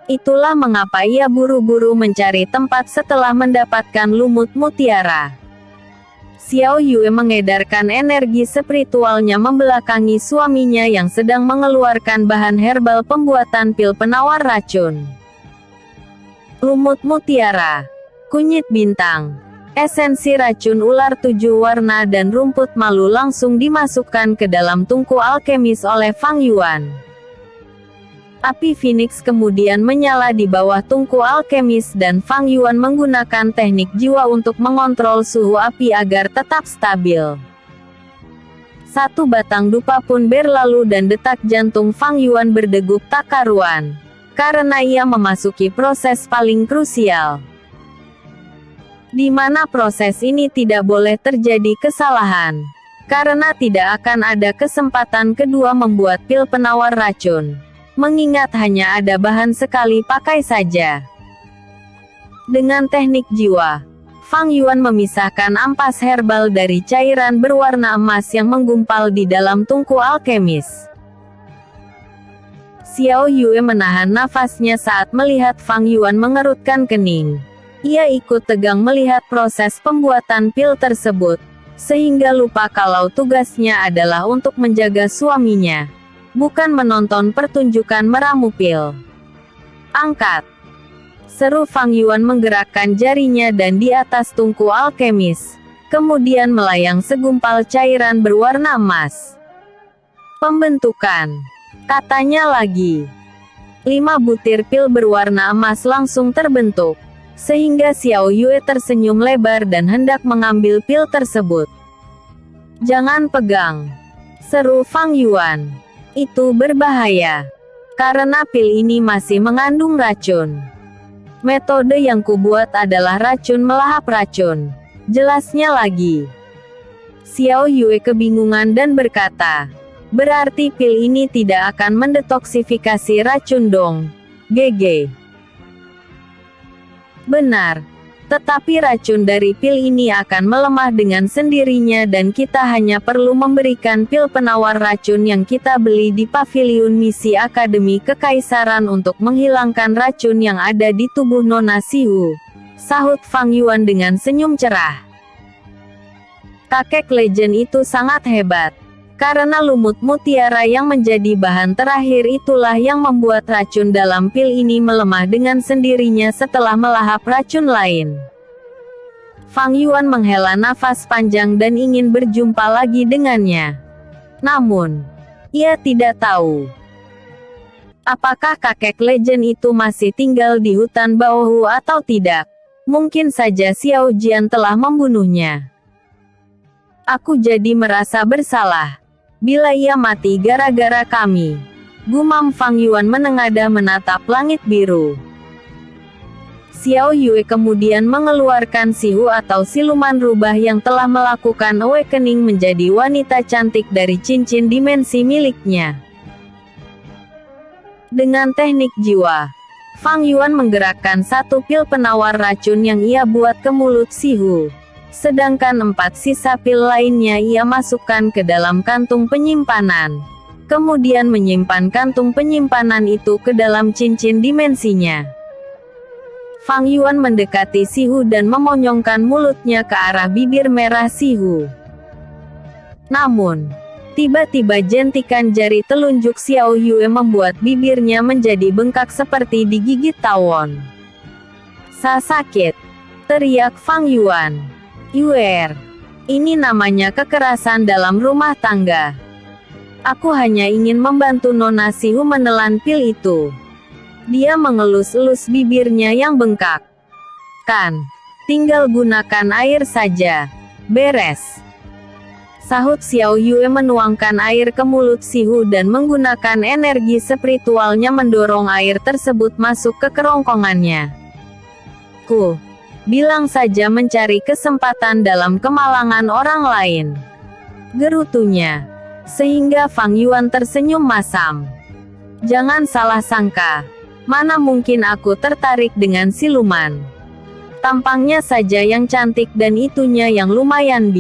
Itulah mengapa ia buru-buru mencari tempat setelah mendapatkan lumut mutiara. Xiao Yue mengedarkan energi spiritualnya membelakangi suaminya yang sedang mengeluarkan bahan herbal pembuatan pil penawar racun. Lumut mutiara, kunyit bintang, esensi racun ular 7 warna dan rumput malu langsung dimasukkan ke dalam tungku alkemis oleh Fang Yuan. Api Phoenix kemudian menyala di bawah tungku alkemis dan Fang Yuan menggunakan teknik jiwa untuk mengontrol suhu api agar tetap stabil. Satu batang dupa pun berlalu dan detak jantung Fang Yuan berdegup tak karuan. Karena ia memasuki proses paling krusial. Di mana proses ini tidak boleh terjadi kesalahan. Karena tidak akan ada kesempatan kedua membuat pil penawar racun. Mengingat hanya ada bahan sekali pakai saja. Dengan teknik jiwa, Fang Yuan memisahkan ampas herbal dari cairan berwarna emas yang menggumpal di dalam tungku alkemis. Xiao Yue menahan nafasnya saat melihat Fang Yuan mengerutkan kening. Ia ikut tegang melihat proses pembuatan pil tersebut, sehingga lupa kalau tugasnya adalah untuk menjaga suaminya. Bukan menonton pertunjukan meramu pil. Angkat! Seru Fang Yuan menggerakkan jarinya dan di atas tungku alkemis. Kemudian melayang segumpal cairan berwarna emas. Pembentukan. Katanya lagi. 5 butir pil berwarna emas langsung terbentuk. Sehingga Xiao Yue tersenyum lebar dan hendak mengambil pil tersebut. Jangan pegang. Seru Fang Yuan. Itu berbahaya. Karena pil ini masih mengandung racun. Metode yang kubuat adalah racun melahap racun. Jelasnya lagi. Xiao Yue kebingungan dan berkata, berarti pil ini tidak akan mendetoksifikasi racun dong. GG. Benar. Tetapi racun dari pil ini akan melemah dengan sendirinya dan kita hanya perlu memberikan pil penawar racun yang kita beli di pavilion misi Akademi Kekaisaran untuk menghilangkan racun yang ada di tubuh Nona Sihu. Sahut Fang Yuan dengan senyum cerah. Kakek legend itu sangat hebat. Karena lumut mutiara yang menjadi bahan terakhir itulah yang membuat racun dalam pil ini melemah dengan sendirinya setelah melahap racun lain. Fang Yuan menghela nafas panjang dan ingin berjumpa lagi dengannya. Namun, ia tidak tahu apakah kakek legend itu masih tinggal di hutan Baohu atau tidak. Mungkin saja Xiao Jian telah membunuhnya. Aku jadi merasa bersalah. Bila ia mati gara-gara kami. Gumam Fang Yuan menengadah menatap langit biru. Xiao Yue kemudian mengeluarkan Sihu atau siluman rubah yang telah melakukan awakening menjadi wanita cantik dari cincin dimensi miliknya. Dengan teknik jiwa, Fang Yuan menggerakkan satu pil penawar racun yang ia buat ke mulut Sihu. Sedangkan 4 sisa pil lainnya ia masukkan ke dalam kantung penyimpanan. Kemudian menyimpan kantung penyimpanan itu ke dalam cincin dimensinya. Fang Yuan mendekati Sihu dan memonyongkan mulutnya ke arah bibir merah Sihu. Namun, tiba-tiba jentikan jari telunjuk Xiao Yue membuat bibirnya menjadi bengkak seperti digigit tawon. Sakit! Teriak Fang Yuan. Yue, ini namanya kekerasan dalam rumah tangga. Aku hanya ingin membantu Nona Sihu menelan pil itu. Dia mengelus-elus bibirnya yang bengkak. Kan, tinggal gunakan air saja. Beres. Sahut Xiao Yue menuangkan air ke mulut Sihu dan menggunakan energi spiritualnya mendorong air tersebut masuk ke kerongkongannya. Bilang saja mencari kesempatan dalam kemalangan orang lain. Gerutunya. Sehingga Fang Yuan tersenyum masam. Jangan salah sangka. Mana mungkin aku tertarik dengan siluman. Tampangnya saja yang cantik dan itunya yang lumayan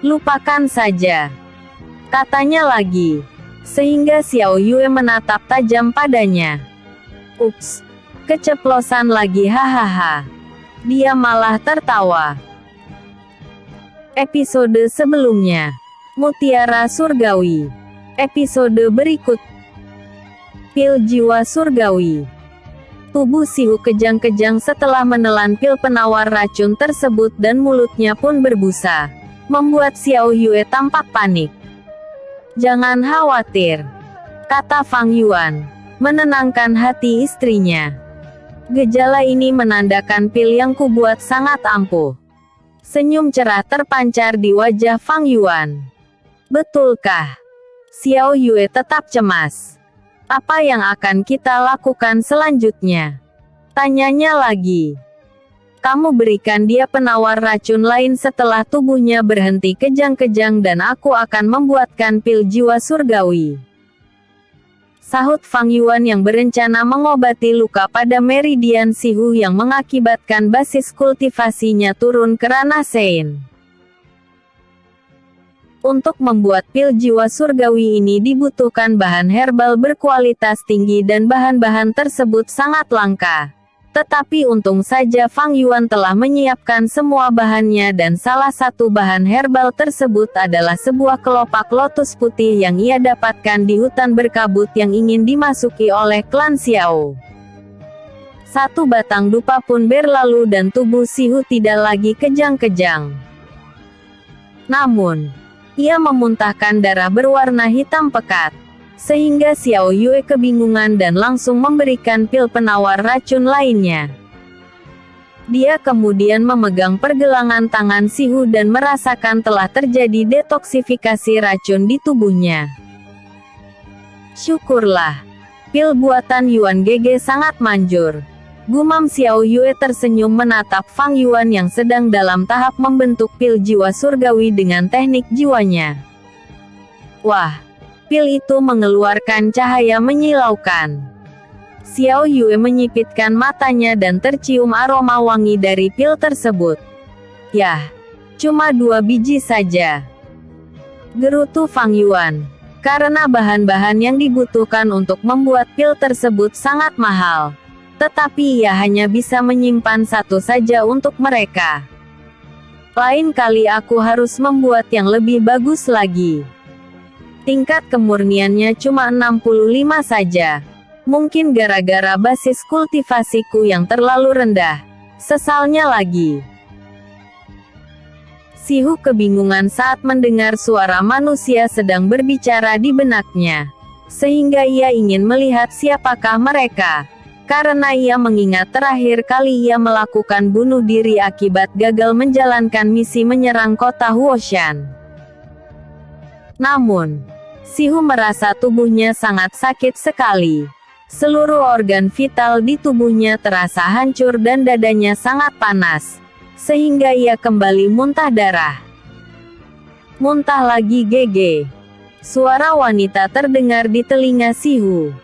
lupakan saja. Katanya lagi. Sehingga Xiao Yue menatap tajam padanya. Ups. Keceplosan lagi hahaha. Dia malah tertawa. Episode sebelumnya. Mutiara Surgawi. Episode berikut. Pil jiwa surgawi. Tubuh Sihu kejang-kejang setelah menelan pil penawar racun tersebut dan mulutnya pun berbusa. Membuat Xiao Yue tampak panik. Jangan khawatir, kata Fang Yuan, menenangkan hati istrinya. Gejala ini menandakan pil yang kubuat sangat ampuh. Senyum cerah terpancar di wajah Fang Yuan. Betulkah? Xiao Yue tetap cemas. Apa yang akan kita lakukan selanjutnya? Tanyanya lagi. Kamu berikan dia penawar racun lain setelah tubuhnya berhenti kejang-kejang dan aku akan membuatkan pil jiwa surgawi. Sahut Fang Yuan yang berencana mengobati luka pada meridian Sihu yang mengakibatkan basis kultivasinya turun ke ranah Sein. Untuk membuat pil jiwa surgawi ini dibutuhkan bahan herbal berkualitas tinggi dan bahan-bahan tersebut sangat langka. Tetapi untung saja Fang Yuan telah menyiapkan semua bahannya dan salah satu bahan herbal tersebut adalah sebuah kelopak lotus putih yang ia dapatkan di hutan berkabut yang ingin dimasuki oleh klan Xiao. Satu batang dupa pun berlalu dan tubuh Sihu tidak lagi kejang-kejang. Namun, ia memuntahkan darah berwarna hitam pekat. Sehingga Xiao Yue kebingungan dan langsung memberikan pil penawar racun lainnya. Dia kemudian memegang pergelangan tangan Sihu dan merasakan telah terjadi detoksifikasi racun di tubuhnya. Syukurlah. Pil buatan Yuan GG sangat manjur. Gumam Xiao Yue tersenyum menatap Fang Yuan yang sedang dalam tahap membentuk pil jiwa surgawi dengan teknik jiwanya. Wah, pil itu mengeluarkan cahaya menyilaukan. Xiao Yue menyipitkan matanya dan tercium aroma wangi dari pil tersebut. Yah, cuma 2 biji saja. Gerutu Fang Yuan. Karena bahan-bahan yang dibutuhkan untuk membuat pil tersebut sangat mahal. Tetapi ia hanya bisa menyimpan 1 saja untuk mereka. Lain kali aku harus membuat yang lebih bagus lagi. Tingkat kemurniannya cuma 65 saja. Mungkin gara-gara basis kultivasiku yang terlalu rendah. Sesalnya lagi. Sihu kebingungan saat mendengar suara manusia sedang berbicara di benaknya. Sehingga ia ingin melihat siapakah mereka. Karena ia mengingat terakhir kali ia melakukan bunuh diri akibat gagal menjalankan misi menyerang kota Huoshan. Namun, Sihu merasa tubuhnya sangat sakit sekali. Seluruh organ vital di tubuhnya terasa hancur dan dadanya sangat panas, sehingga ia kembali muntah darah. Muntah lagi GG. Suara wanita terdengar di telinga Sihu.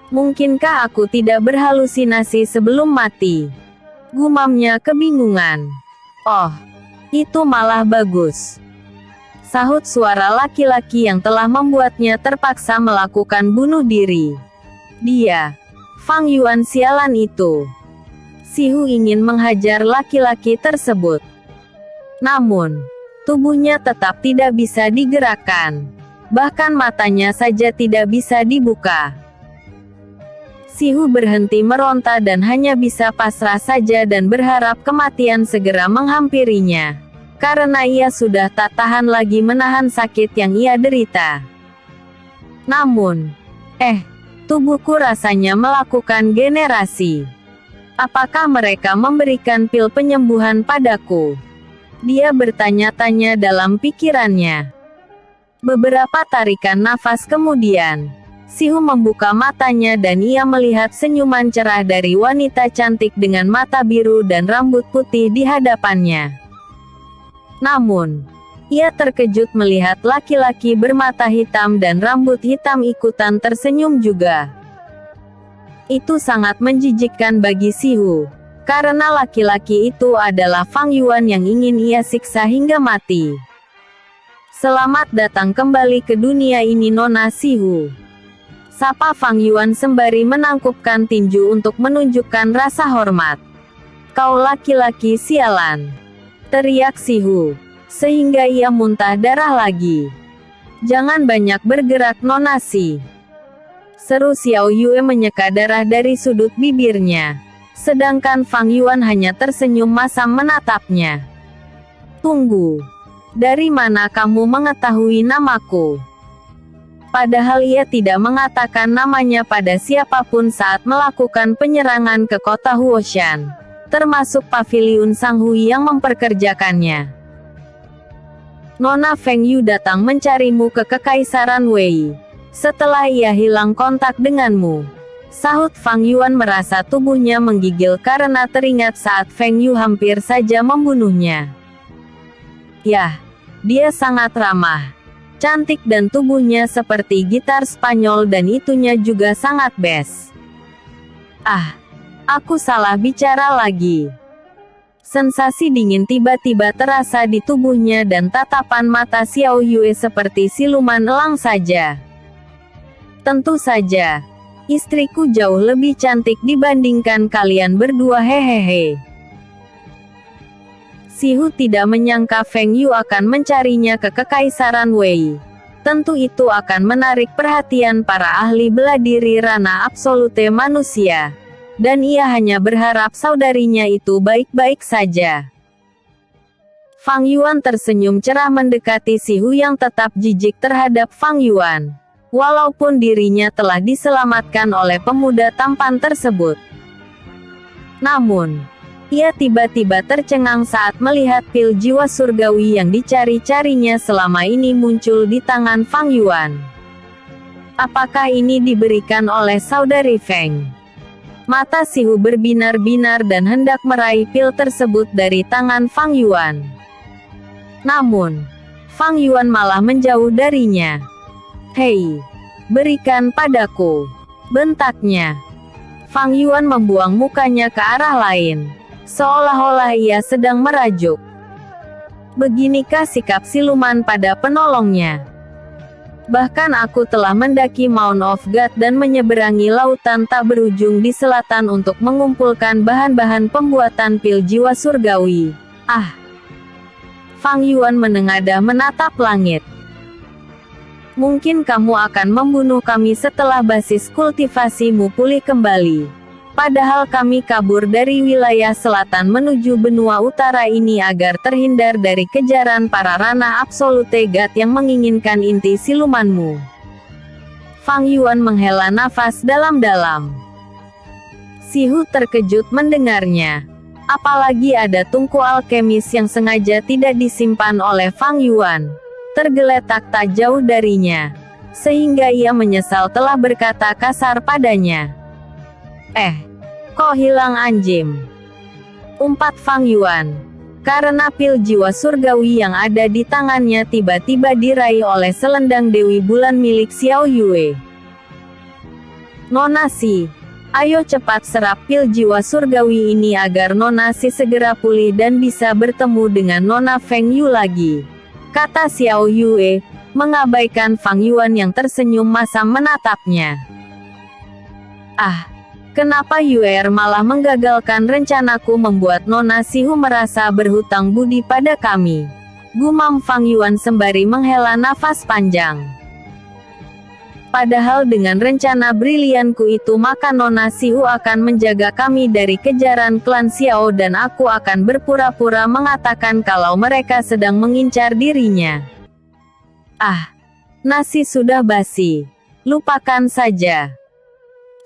Mungkinkah aku tidak berhalusinasi sebelum mati? Gumamnya kebingungan. Oh, itu malah bagus. Sahut suara laki-laki yang telah membuatnya terpaksa melakukan bunuh diri. Dia, Fang Yuan sialan itu. Sihu ingin menghajar laki-laki tersebut. Namun, tubuhnya tetap tidak bisa digerakkan. Bahkan matanya saja tidak bisa dibuka. Sihu berhenti meronta dan hanya bisa pasrah saja dan berharap kematian segera menghampirinya. Karena ia sudah tak tahan lagi menahan sakit yang ia derita. Namun, tubuhku rasanya melakukan generasi. Apakah mereka memberikan pil penyembuhan padaku? Dia bertanya-tanya dalam pikirannya. Beberapa tarikan nafas kemudian, Sihu membuka matanya dan ia melihat senyuman cerah dari wanita cantik dengan mata biru dan rambut putih di hadapannya. Namun, ia terkejut melihat laki-laki bermata hitam dan rambut hitam ikutan tersenyum juga. Itu sangat menjijikkan bagi Sihu, karena laki-laki itu adalah Fang Yuan yang ingin ia siksa hingga mati. Selamat datang kembali ke dunia ini Nona Sihu. Sapa Fang Yuan sembari menangkupkan tinju untuk menunjukkan rasa hormat. Kau laki-laki sialan, teriak Sihu, sehingga ia muntah darah lagi. Jangan banyak bergerak Nona Si, seru Xiao Yue menyeka darah dari sudut bibirnya. Sedangkan Fang Yuan hanya tersenyum masam menatapnya. Tunggu, dari mana kamu mengetahui namaku? Padahal ia tidak mengatakan namanya pada siapapun saat melakukan penyerangan ke kota Huoshan, termasuk paviliun Sang Hui yang memperkerjakannya. Nona Feng Yu datang mencarimu ke Kekaisaran Wei. Setelah ia hilang kontak denganmu. Sahut Fang Yuan merasa tubuhnya menggigil karena teringat saat Feng Yu hampir saja membunuhnya. Yah, dia sangat ramah. Cantik dan tubuhnya seperti gitar Spanyol dan itunya juga sangat best. Ah, aku salah bicara lagi. Sensasi dingin tiba-tiba terasa di tubuhnya dan tatapan mata Xiao Yue seperti siluman elang saja. Tentu saja, istriku jauh lebih cantik dibandingkan kalian berdua hehehe. Sihu tidak menyangka Feng Yu akan mencarinya ke Kekaisaran Wei. Tentu itu akan menarik perhatian para ahli bela diri ranah absolute manusia. Dan ia hanya berharap saudarinya itu baik-baik saja. Fang Yuan tersenyum cerah mendekati Sihu yang tetap jijik terhadap Fang Yuan. Walaupun dirinya telah diselamatkan oleh pemuda tampan tersebut. Namun, ia tiba-tiba tercengang saat melihat pil jiwa surgawi yang dicari-carinya selama ini muncul di tangan Fang Yuan. Apakah ini diberikan oleh saudari Feng? Mata Sihu berbinar-binar dan hendak meraih pil tersebut dari tangan Fang Yuan. Namun, Fang Yuan malah menjauh darinya. Hei, berikan padaku, bentaknya. Fang Yuan membuang mukanya ke arah lain, seolah-olah ia sedang merajuk. Beginikah sikap siluman pada penolongnya? Bahkan aku telah mendaki Mount of God dan menyeberangi lautan tak berujung di selatan untuk mengumpulkan bahan-bahan pembuatan pil jiwa surgawi. Ah! Fang Yuan menengadah menatap langit. Mungkin kamu akan membunuh kami setelah basis kultivasimu pulih kembali. Padahal kami kabur dari wilayah selatan menuju benua utara ini agar terhindar dari kejaran para ranah absolute God yang menginginkan inti silumanmu. Fang Yuan menghela nafas dalam-dalam. Sihu terkejut mendengarnya. Apalagi ada tungku alkemis yang sengaja tidak disimpan oleh Fang Yuan. Tergeletak tak jauh darinya. Sehingga ia menyesal telah berkata kasar padanya. Kok hilang anjim? Umpat Fang Yuan. Karena pil jiwa surgawi yang ada di tangannya tiba-tiba diraih oleh selendang Dewi Bulan milik Xiao Yue. Nona Si, ayo cepat serap pil jiwa surgawi ini agar Nona Si segera pulih dan bisa bertemu dengan Nona Feng Yu lagi, kata Xiao Yue, mengabaikan Fang Yuan yang tersenyum masam menatapnya. Kenapa Yue malah menggagalkan rencanaku membuat Nona Sihu merasa berhutang budi pada kami? Gumam Fang Yuan sembari menghela nafas panjang. Padahal dengan rencana brilianku itu maka Nona Sihu akan menjaga kami dari kejaran klan Xiao dan aku akan berpura-pura mengatakan kalau mereka sedang mengincar dirinya. Nasi sudah basi. Lupakan saja.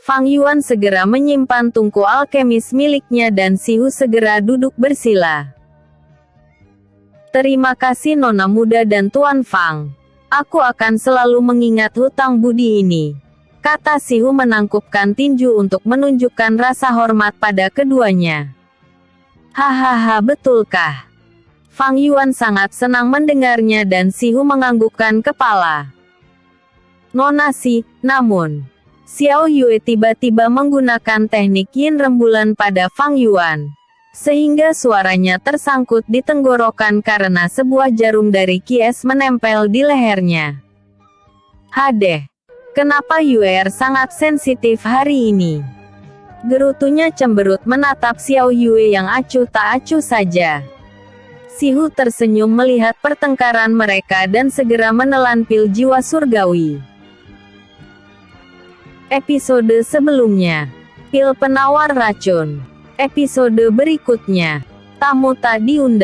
Fang Yuan segera menyimpan tungku alkemis miliknya dan Sihu segera duduk bersila. Terima kasih Nona Muda dan Tuan Fang. Aku akan selalu mengingat hutang budi ini, kata Sihu menangkupkan tinju untuk menunjukkan rasa hormat pada keduanya. Hahaha, betulkah? Fang Yuan sangat senang mendengarnya dan Sihu menganggukkan kepala. Nona Si, namun Xiao Yue tiba-tiba menggunakan teknik yin rembulan pada Fang Yuan, sehingga suaranya tersangkut di tenggorokan karena sebuah jarum dari kies menempel di lehernya. Hadeh, kenapa Yue sangat sensitif hari ini? Gerutunya cemberut menatap Xiao Yue yang acuh tak acuh saja. Sihu tersenyum melihat pertengkaran mereka dan segera menelan pil jiwa surgawi. Episode sebelumnya, pil penawar racun. Episode berikutnya, tamu tak diundang.